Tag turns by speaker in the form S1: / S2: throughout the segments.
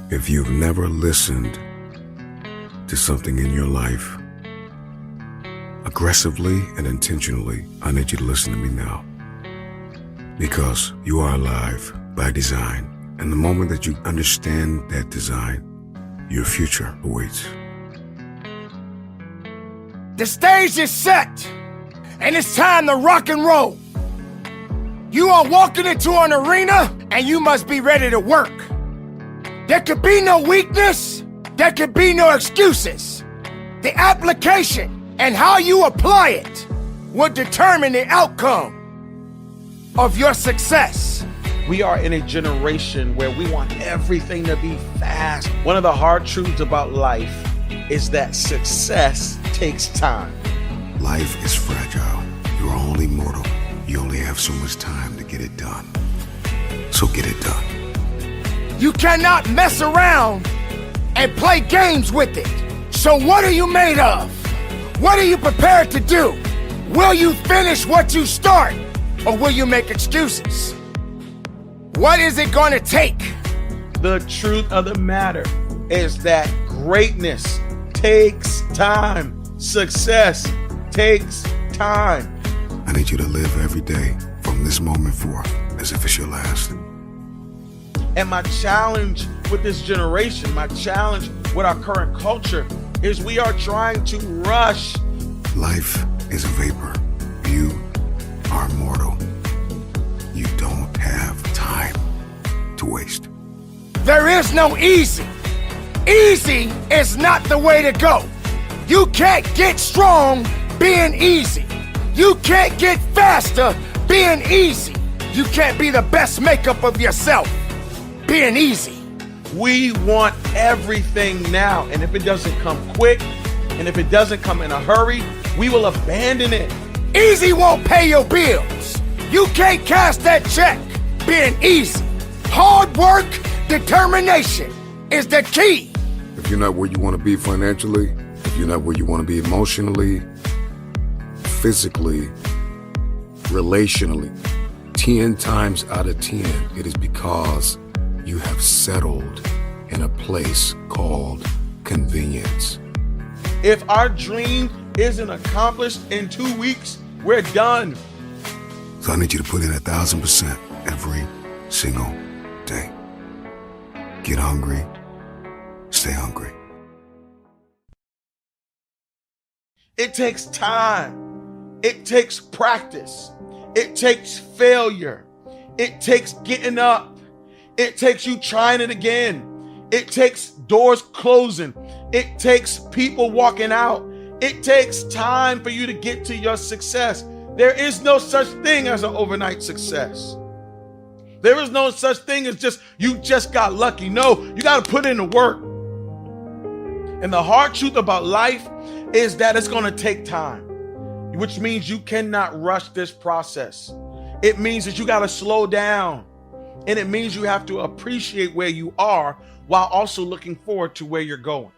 S1: If you've never listened to something in your life, aggressively and intentionally, I need you to listen to me now. Because you are alive by design. And the moment that you understand that design, your future awaits.
S2: The stage is set, and it's time to rock and roll. You are walking into an arena, and you must be ready to work. There could be no weakness. There could be no excuses. The application and how you apply it will determine the outcome of your success.
S3: We are in a generation where we want everything to be fast. One of the hard truths about life is that success takes time.
S1: Life is fragile. You are only mortal. You only have so much time to get it done. So get it done.
S2: You cannot mess around and play games with it. So what are you made of? What are you prepared to do? Will you finish what you start, or will you make excuses? What is it going to take?
S3: The truth of the matter is that greatness takes time. Success takes time.
S1: I need you to live every day from this moment forth as if it's your last.
S3: And my challenge with this generation, my challenge with our current culture is we are trying to rush.
S1: Life is a vapor. You are mortal. You don't have time to waste.
S2: There is no easy. Easy is not the way to go. You can't get strong being easy. You can't get faster being easy. You can't be the best makeup of yourself being easy.
S3: We want everything now. And if it doesn't come quick, and if it doesn't come in a hurry, we will abandon it.
S2: Easy won't pay your bills. You can't cash that check being easy. Hard work, determination is the key.
S1: If you're not where you want to be financially, if you're not where you want to be emotionally, physically, relationally, 10 times out of 10, it is because you have settled in a place called convenience.
S3: If our dream isn't accomplished in 2 weeks, we're done.
S1: So I need you to put in 1,000% every single day. Get hungry, stay hungry.
S3: It takes time. It takes practice. It takes failure. It takes getting up. It takes you trying it again. It takes doors closing. It takes people walking out. It takes time for you to get to your success. There is no such thing as an overnight success. There is no such thing as you just got lucky. No, you got to put in the work. And the hard truth about life is that it's going to take time, which means you cannot rush this process. It means that you got to slow down. And it means you have to appreciate where you are while also looking forward to where you're going.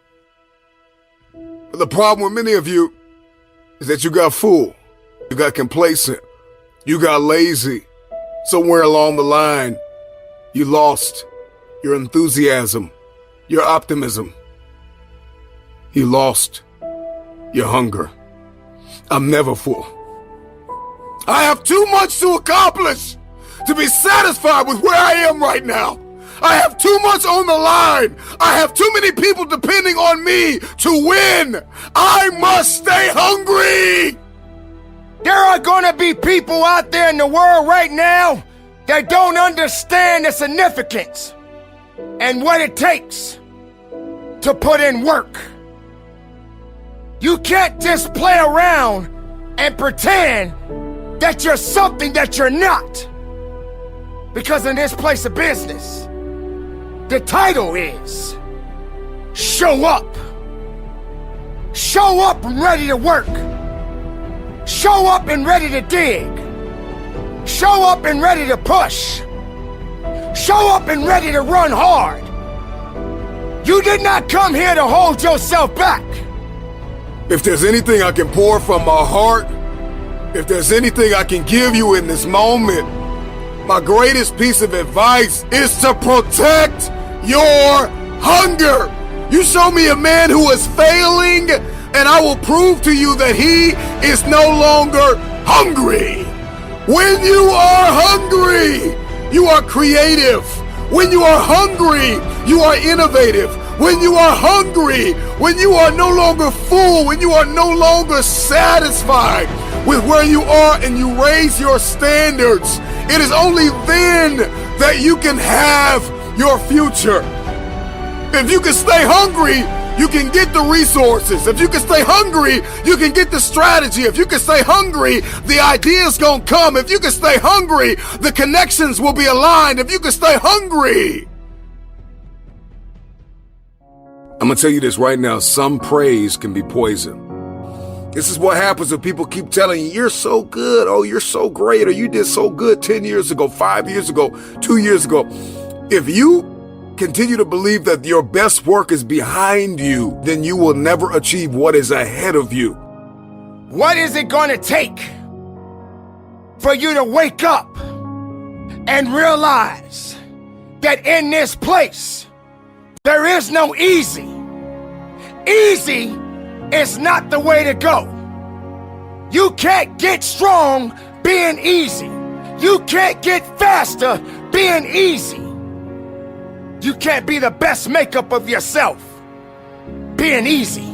S1: The problem with many of you is that you got fooled, you got complacent, you got lazy. Somewhere along the line, you lost your enthusiasm, your optimism. You lost your hunger. I'm never full. I have too much to accomplish to be satisfied with where I am right now. I have too much on the line. I have too many people depending on me to win. I must stay hungry.
S2: There are going to be people out there in the world right now that don't understand the significance and what it takes to put in work. You can't just play around and pretend that you're something that you're not. Because in this place of business, the title is Show Up. Show up and ready to work. Show up and ready to dig. Show up and ready to push. Show up and ready to run hard. You did not come here to hold yourself back.
S1: If there's anything I can pour from my heart, if there's anything I can give you in this moment, my greatest piece of advice is to protect your hunger. You show me a man who is failing, and I will prove to you that he is no longer hungry. When you are hungry, you are creative. When you are hungry, you are innovative. When you are hungry, when you are no longer full, when you are no longer satisfied with where you are and you raise your standards, it is only then that you can have your future. If you can stay hungry, you can get the resources. If you can stay hungry, you can get the strategy. If you can stay hungry, the ideas gonna come. If you can stay hungry, the connections will be aligned. If you can stay hungry. I'm gonna tell you this right now, some praise can be poison. This is what happens when people keep telling you, you're so good, oh, you're so great, or you did so good 10 years ago, 5 years ago, 2 years ago. If you continue to believe that your best work is behind you, then you will never achieve what is ahead of you.
S2: What is it gonna take for you to wake up and realize that in this place, there is no easy. Easy is not the way to go. You can't get strong being easy. You can't get faster being easy. You can't be the best makeup of yourself being easy.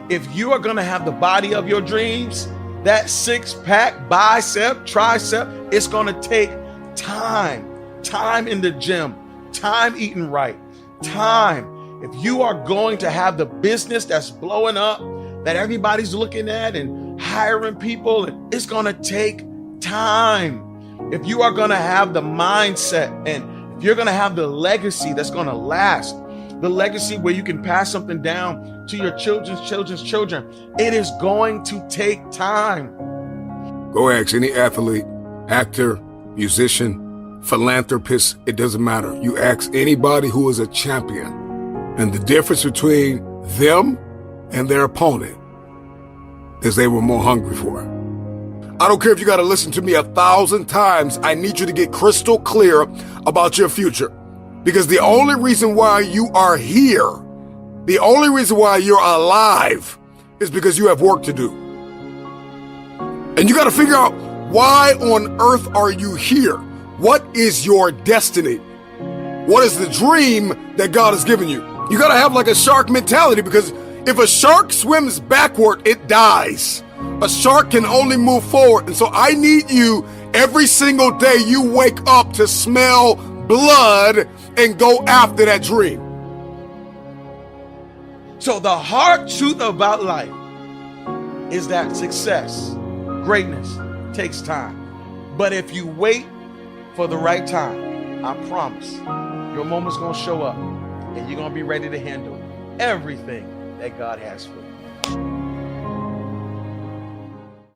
S3: If you are going to have the body of your dreams, that six-pack, bicep, tricep, it's going to take time. Time in the gym, time eating right, time. If you are going to have the business that's blowing up, that everybody's looking at and hiring people, it's going to take time. If you are going to have the mindset, and if you're going to have the legacy that's going to last, the legacy where you can pass something down to your children's children, it is going to take time.
S1: Go ask any athlete, actor, musician, philanthropist, it doesn't matter. You ask anybody who is a champion, and the difference between them and their opponent is they were more hungry for it. I don't care if you got to listen to me 1,000 times. I need you to get crystal clear about your future. Because the only reason why you are here, the only reason why you're alive is because you have work to do. And you got to figure out, why on earth are you here? What is your destiny? What is the dream that God has given you? You got to have like a shark mentality, because if a shark swims backward, it dies. A shark can only move forward. And so I need you every single day you wake up to smell blood and go after that dream.
S3: So the hard truth about life is that success, greatness takes time. But if you wait for the right time, I promise your moment's gonna show up and you're gonna be ready to handle everything that God has for you.